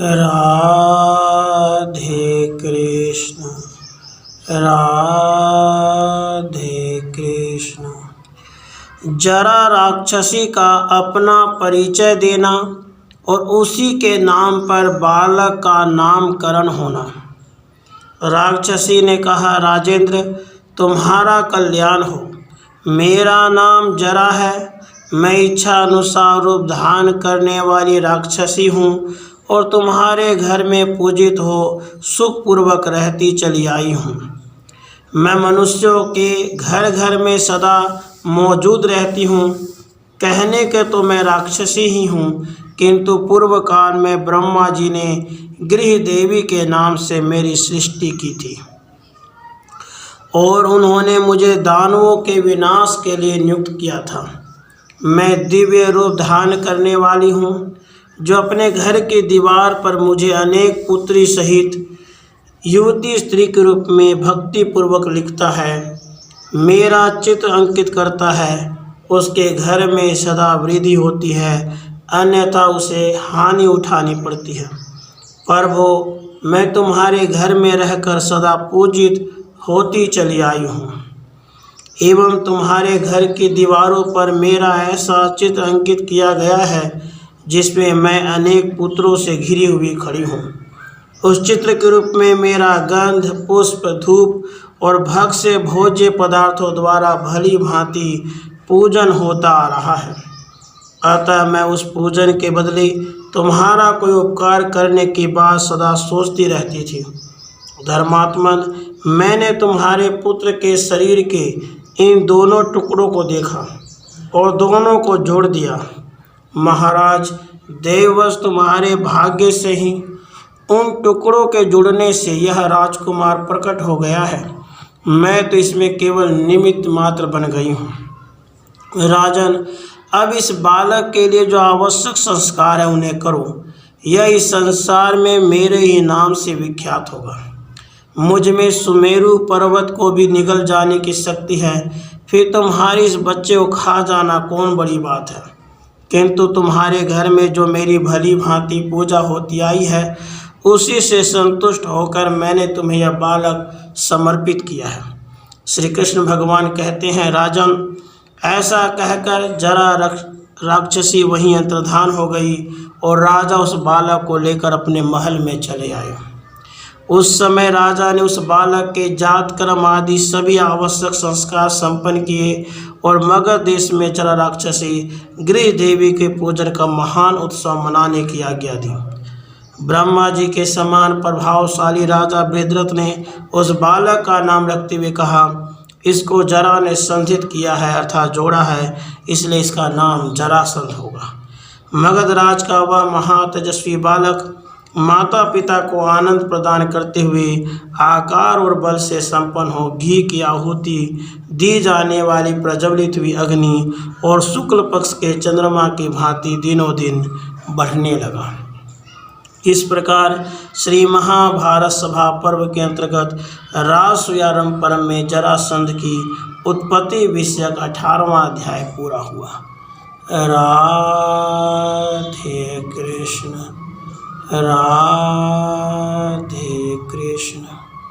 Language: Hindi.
राधे कृष्ण राधे कृष्ण। जरा राक्षसी का अपना परिचय देना और उसी के नाम पर बालक का नामकरण होना। राक्षसी ने कहा, राजेंद्र, तुम्हारा कल्याण हो। मेरा नाम जरा है। मैं इच्छा अनुसार रूप धारण करने वाली राक्षसी हूँ और तुम्हारे घर में पूजित हो सुखपूर्वक रहती चली आई हूँ। मैं मनुष्यों के घर घर में सदा मौजूद रहती हूँ। कहने के तो मैं राक्षसी ही हूँ, किंतु पूर्व काल में ब्रह्मा जी ने गृह देवी के नाम से मेरी सृष्टि की थी और उन्होंने मुझे दानवों के विनाश के लिए नियुक्त किया था। मैं दिव्य रूप धारण करने वाली हूँ, जो अपने घर की दीवार पर मुझे अनेक पुत्री सहित युवती स्त्री के रूप में भक्तिपूर्वक लिखता है, मेरा चित्र अंकित करता है, उसके घर में सदा वृद्धि होती है, अन्यथा उसे हानि उठानी पड़ती है। प्रभु, मैं तुम्हारे घर में रहकर सदा पूजित होती चली आई हूँ एवं तुम्हारे घर की दीवारों पर मेरा ऐसा चित्र अंकित किया गया है जिसमें मैं अनेक पुत्रों से घिरी हुई खड़ी हूँ। उस चित्र के रूप में मेरा गंध, पुष्प, धूप और भक्ष्य भोज्य पदार्थों द्वारा भली भांति पूजन होता आ रहा है। अतः मैं उस पूजन के बदले तुम्हारा कोई उपकार करने की बात सदा सोचती रहती थी। धर्मात्मन, मैंने तुम्हारे पुत्र के शरीर के इन दोनों टुकड़ों को देखा और दोनों को जोड़ दिया। महाराज, देववश तुम्हारे भाग्य से ही उन टुकड़ों के जुड़ने से यह राजकुमार प्रकट हो गया है। मैं तो इसमें केवल निमित्त मात्र बन गई हूँ। राजन, अब इस बालक के लिए जो आवश्यक संस्कार है उन्हें करो। यह इस संसार में मेरे ही नाम से विख्यात होगा। मुझ में सुमेरु पर्वत को भी निगल जाने की शक्ति है, फिर तुम्हारे इस बच्चे को खा जाना कौन बड़ी बात है। किंतु तुम्हारे घर में जो मेरी भली भांति पूजा होती आई है, उसी से संतुष्ट होकर मैंने तुम्हें यह बालक समर्पित किया है। श्री कृष्ण भगवान कहते हैं, राजन, ऐसा कहकर जरा राक्षसी वहीं अंतर्धान हो गई और राजा उस बालक को लेकर अपने महल में चले आए। उस समय राजा ने उस बालक के जात कर्म आदि सभी आवश्यक संस्कार संपन्न किए और मगध देश में जरा राक्षसी गृह देवी के पूजन का महान उत्सव मनाने की आज्ञा दी। ब्रह्मा जी के समान प्रभावशाली राजा बृहद्रथ ने उस बालक का नाम रखते हुए कहा, इसको जरा ने संधित किया है अर्थात जोड़ा है, इसलिए इसका नाम जरासंध होगा। मगध राज का वह महातेजस्वी बालक माता पिता को आनंद प्रदान करते हुए आकार और बल से संपन्न हो घी की आहुति दी जाने वाली प्रज्वलित हुई अग्नि और शुक्ल पक्ष के चंद्रमा की भांति दिनों दिन बढ़ने लगा। इस प्रकार श्री महाभारत सभा पर्व के अंतर्गत रासयारंभ पर्व में जरासंध की उत्पत्ति विषयक 18वां अध्याय पूरा हुआ। राधे कृष्ण राधे कृष्ण।